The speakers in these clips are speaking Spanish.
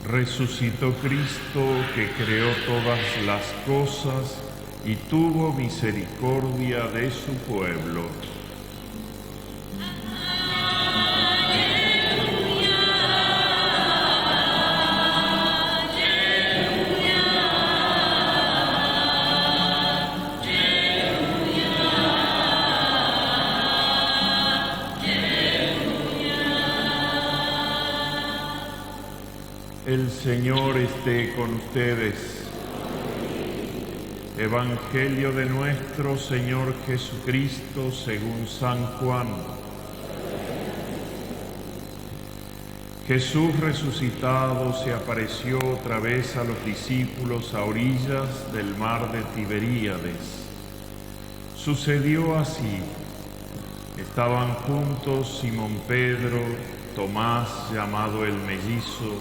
Resucitó Cristo, que creó todas las cosas y tuvo misericordia de su pueblo. El Señor esté con ustedes. Evangelio de nuestro Señor Jesucristo según San Juan. Jesús resucitado se apareció otra vez a los discípulos a orillas del mar de Tiberíades. Sucedió así. Estaban juntos Simón Pedro, Tomás llamado el Mellizo,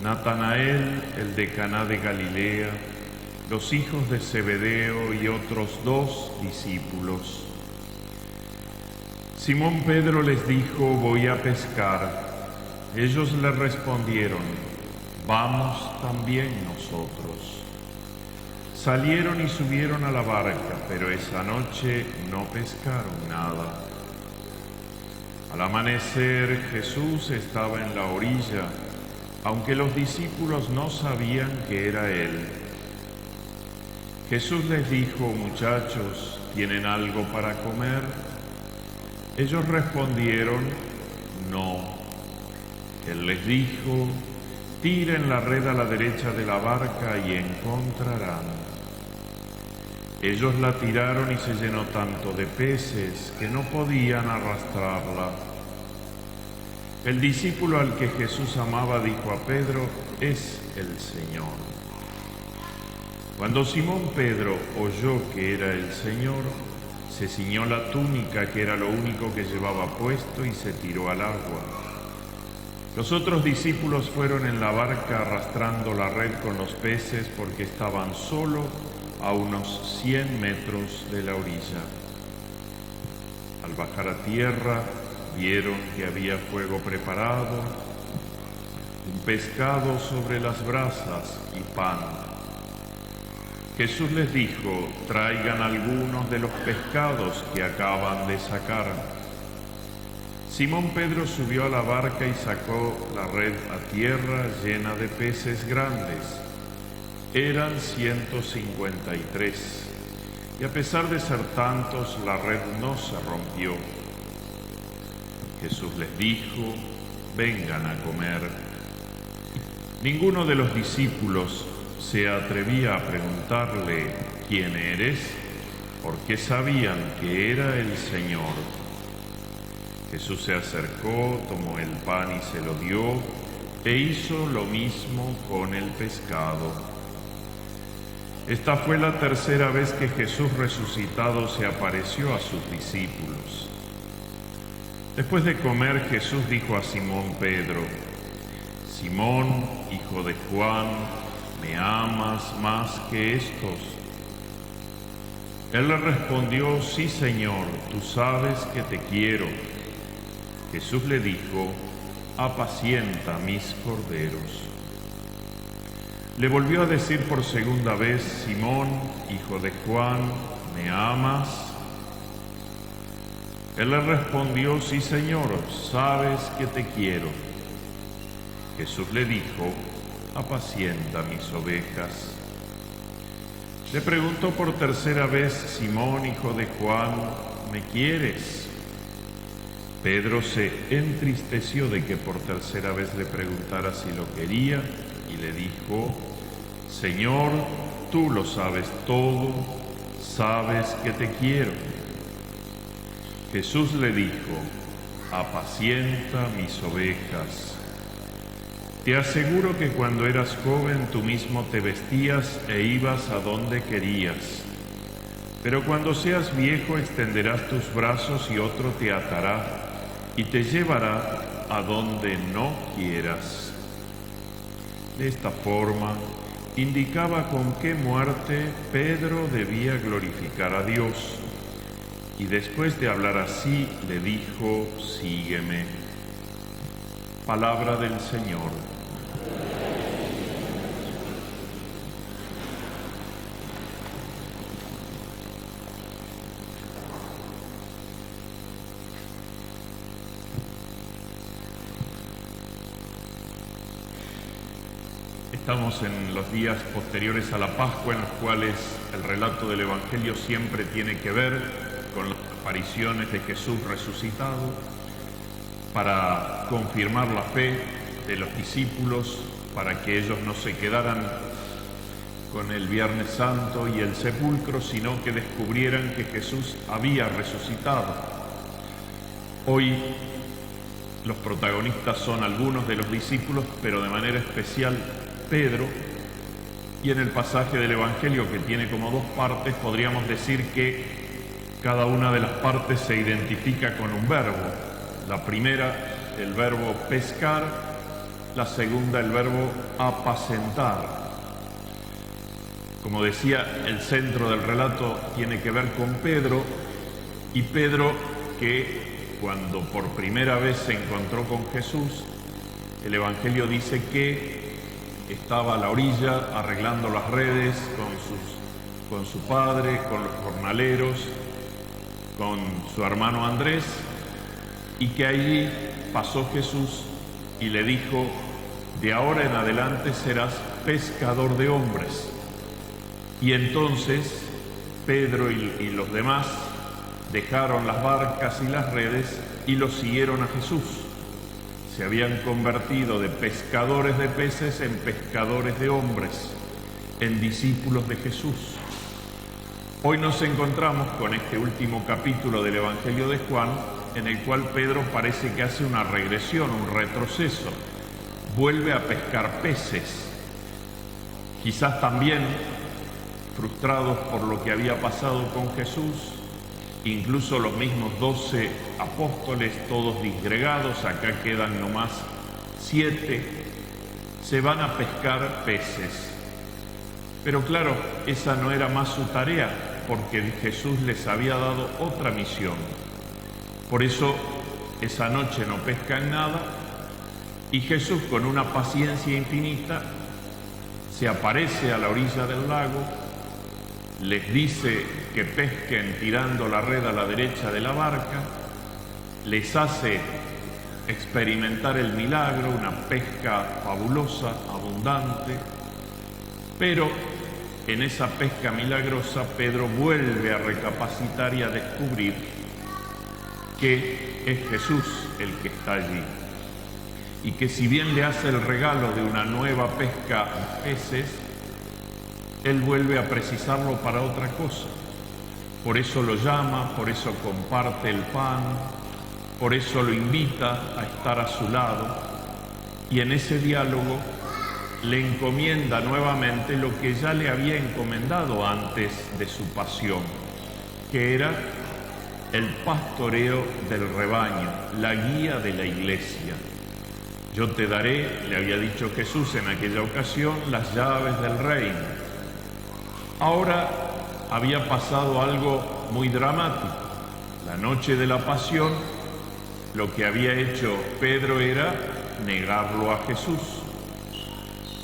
Natanael, el de Caná de Galilea, los hijos de Zebedeo y otros 2 discípulos. Simón Pedro les dijo: voy a pescar. Ellos le respondieron: vamos también nosotros. Salieron y subieron a la barca, pero esa noche no pescaron nada. Al amanecer, Jesús estaba en la orilla, aunque los discípulos no sabían que era Él. Jesús les dijo: muchachos, ¿tienen algo para comer? Ellos respondieron: no. Él les dijo: tiren la red a la derecha de la barca y encontrarán. Ellos la tiraron y se llenó tanto de peces que no podían arrastrarla. El discípulo al que Jesús amaba dijo a Pedro: es el Señor. Cuando Simón Pedro oyó que era el Señor, se ciñó la túnica, que era lo único que llevaba puesto, y se tiró al agua. Los otros discípulos fueron en la barca arrastrando la red con los peces porque estaban solo a unos 100 metros de la orilla. Al bajar a tierra, vieron que había fuego preparado, un pescado sobre las brasas y pan. Jesús les dijo: traigan algunos de los pescados que acaban de sacar. Simón Pedro subió a la barca y sacó la red a tierra llena de peces grandes. Eran 153, y a pesar de ser tantos, la red no se rompió. Jesús les dijo: vengan a comer. Ninguno de los discípulos se atrevía a preguntarle: ¿quién eres?, porque sabían que era el Señor. Jesús se acercó, tomó el pan y se lo dio, e hizo lo mismo con el pescado. Esta fue la tercera vez que Jesús resucitado se apareció a sus discípulos. Después de comer, Jesús dijo a Simón Pedro: Simón, hijo de Juan, ¿me amas más que estos? Él le respondió: sí, Señor, tú sabes que te quiero. Jesús le dijo: apacienta mis corderos. Le volvió a decir por segunda vez: Simón, hijo de Juan, ¿me amas? Él le respondió: sí, Señor, sabes que te quiero. Jesús le dijo: apacienta mis ovejas. Le preguntó por tercera vez: Simón, hijo de Juan, ¿me quieres? Pedro se entristeció de que por tercera vez le preguntara si lo quería y le dijo: Señor, tú lo sabes todo, sabes que te quiero. Jesús le dijo: apacienta mis ovejas. Te aseguro que cuando eras joven tú mismo te vestías e ibas a donde querías. Pero cuando seas viejo extenderás tus brazos y otro te atará y te llevará a donde no quieras. De esta forma indicaba con qué muerte Pedro debía glorificar a Dios. Y después de hablar así le dijo: sígueme. Palabra del Señor. Estamos en los días posteriores a la Pascua, en los cuales el relato del Evangelio siempre tiene que ver con las apariciones de Jesús resucitado, para confirmar la fe de los discípulos, para que ellos no se quedaran con el Viernes Santo y el sepulcro, sino que descubrieran que Jesús había resucitado. Hoy los protagonistas son algunos de los discípulos, pero de manera especial Pedro, y en el pasaje del Evangelio, que tiene como dos partes, podríamos decir que cada una de las partes se identifica con un verbo. La primera, el verbo pescar; la segunda, el verbo apacentar. Como decía, el centro del relato tiene que ver con Pedro, y Pedro, que cuando por primera vez se encontró con Jesús, el Evangelio dice que estaba a la orilla arreglando las redes con su padre, con los jornaleros, con su hermano Andrés, y que allí pasó Jesús y le dijo: de ahora en adelante serás pescador de hombres. Y entonces Pedro y los demás dejaron las barcas y las redes y lo siguieron a Jesús. Se habían convertido de pescadores de peces en pescadores de hombres, en discípulos de Jesús. Hoy nos encontramos con este último capítulo del Evangelio de Juan, en el cual Pedro parece que hace una regresión, un retroceso. Vuelve a pescar peces, quizás también frustrados por lo que había pasado con Jesús. Incluso los mismos 12 apóstoles, todos disgregados, acá quedan nomás 7, se van a pescar peces. Pero claro, esa no era más su tarea, porque Jesús les había dado otra misión. Por eso, esa noche no pescan nada, y Jesús, con una paciencia infinita, se aparece a la orilla del lago, les dice que pesquen tirando la red a la derecha de la barca, les hace experimentar el milagro, una pesca fabulosa, abundante, pero en esa pesca milagrosa Pedro vuelve a recapacitar y a descubrir que es Jesús el que está allí, y que si bien le hace el regalo de una nueva pesca de peces, él vuelve a precisarlo para otra cosa. Por eso lo llama, por eso comparte el pan, por eso lo invita a estar a su lado, y en ese diálogo le encomienda nuevamente lo que ya le había encomendado antes de su pasión, que era el pastoreo del rebaño, la guía de la iglesia. Yo te daré, le había dicho Jesús en aquella ocasión, las llaves del reino. Ahora había pasado algo muy dramático. La noche de la pasión, lo que había hecho Pedro era negarlo a Jesús.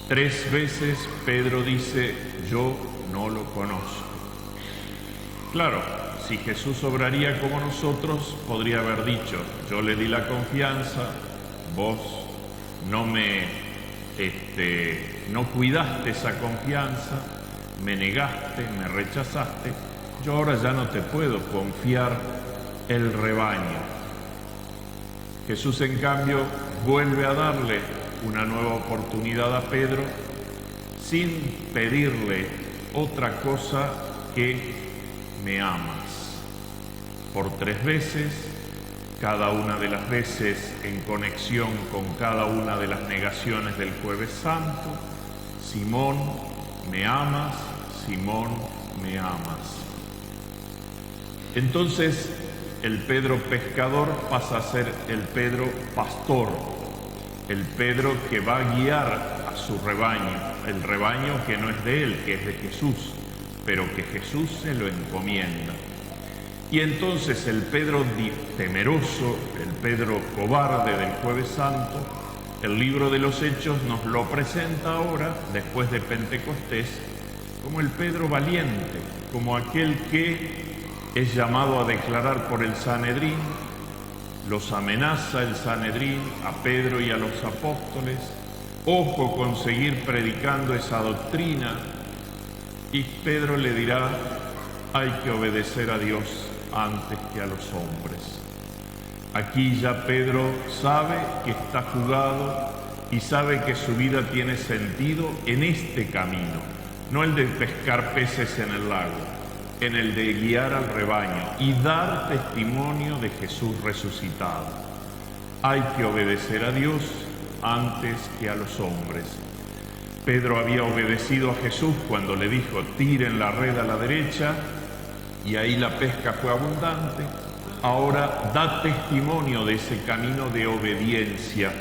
3 veces Pedro dice: yo no lo conozco. Claro, si Jesús obraría como nosotros, podría haber dicho: yo le di la confianza, vos no cuidaste esa confianza, me negaste, me rechazaste, yo ahora ya no te puedo confiar el rebaño. Jesús, en cambio, vuelve a darle una nueva oportunidad a Pedro, sin pedirle otra cosa que: me amas. Por 3 veces, cada una de las veces en conexión con cada una de las negaciones del Jueves Santo: Simón, me amas, Simón, me amas. Entonces, el Pedro pescador pasa a ser el Pedro pastor, el Pedro que va a guiar a su rebaño, el rebaño que no es de él, que es de Jesús, pero que Jesús se lo encomienda. Y entonces el Pedro temeroso, el Pedro cobarde del Jueves Santo, el libro de los Hechos nos lo presenta ahora, después de Pentecostés, como el Pedro valiente, como aquel que es llamado a declarar por el Sanedrín, los amenaza el Sanedrín a Pedro y a los apóstoles, Ojo con seguir predicando esa doctrina. Y Pedro le dirá, hay que obedecer a Dios antes que a los hombres. Aquí ya Pedro sabe que está jugado y sabe que su vida tiene sentido en este camino, no el de pescar peces en el lago, en el de guiar al rebaño y dar testimonio de Jesús resucitado. Hay que obedecer a Dios antes que a los hombres. Pedro había obedecido a Jesús cuando le dijo, tiren la red a la derecha, y ahí la pesca fue abundante. Ahora da testimonio de ese camino de obediencia,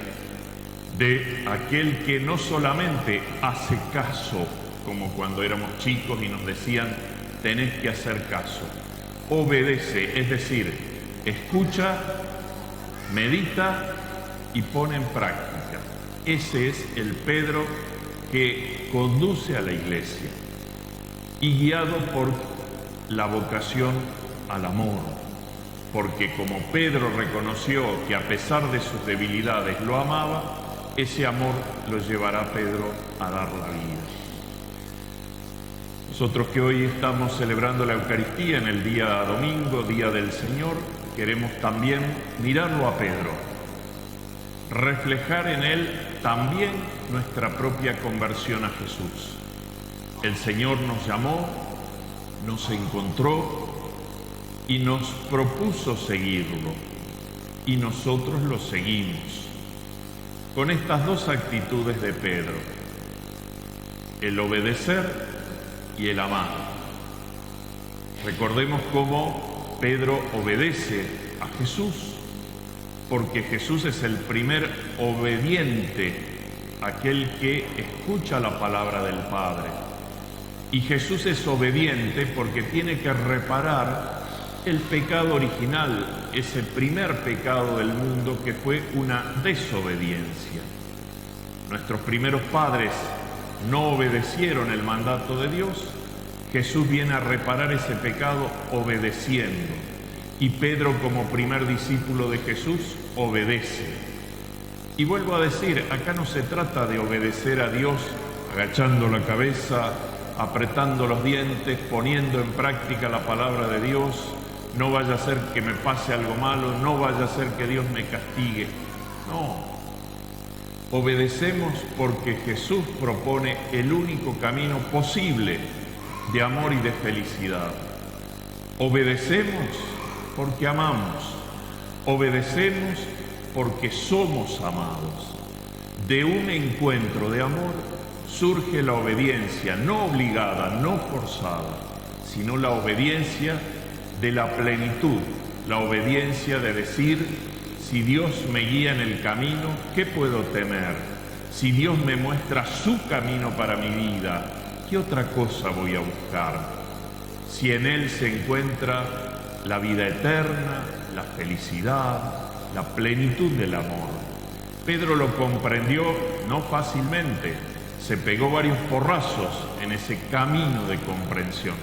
de aquel que no solamente hace caso, como cuando éramos chicos y nos decían, tenés que hacer caso, obedece, es decir, escucha, medita y pone en práctica. Ese es el Pedro que conduce a la iglesia y guiado por la vocación al amor, porque como Pedro reconoció que a pesar de sus debilidades lo amaba, ese amor lo llevará a Pedro a dar la vida. Nosotros que hoy estamos celebrando la Eucaristía en el día domingo, Día del Señor, queremos también mirarlo a Pedro, reflejar en él también nuestra propia conversión a Jesús. El Señor nos llamó, nos encontró y nos propuso seguirlo, y nosotros lo seguimos. Con estas dos actitudes de Pedro, el obedecer y el amar. Recordemos cómo Pedro obedece a Jesús, porque Jesús es el primer obediente, aquel que escucha la palabra del Padre. Y Jesús es obediente porque tiene que reparar el pecado original, ese primer pecado del mundo que fue una desobediencia. Nuestros primeros padres no obedecieron el mandato de Dios. Jesús viene a reparar ese pecado obedeciendo. Y Pedro, como primer discípulo de Jesús, obedece. Y vuelvo a decir, acá no se trata de obedecer a Dios agachando la cabeza, apretando los dientes, poniendo en práctica la palabra de Dios. No vaya a ser que me pase algo malo, no vaya a ser que Dios me castigue. No. Obedecemos porque Jesús propone el único camino posible de amor y de felicidad. Obedecemos porque amamos. Obedecemos porque somos amados. De un encuentro de amor surge la obediencia, no obligada, no forzada, sino la obediencia de la plenitud, la obediencia de decir, si Dios me guía en el camino, ¿qué puedo temer? Si Dios me muestra su camino para mi vida, ¿qué otra cosa voy a buscar? Si en Él se encuentra la vida eterna, la felicidad, la plenitud del amor. Pedro lo comprendió no fácilmente, se pegó varios porrazos en ese camino de comprensión.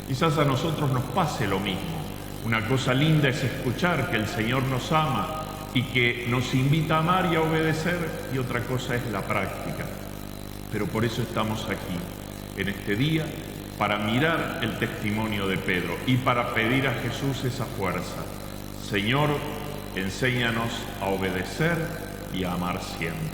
Quizás a nosotros nos pase lo mismo. Una cosa linda es escuchar que el Señor nos ama y que nos invita a amar y a obedecer, y otra cosa es la práctica. Pero por eso estamos aquí, en este día, para mirar el testimonio de Pedro y para pedir a Jesús esa fuerza. Señor, enséñanos a obedecer y a amar siempre.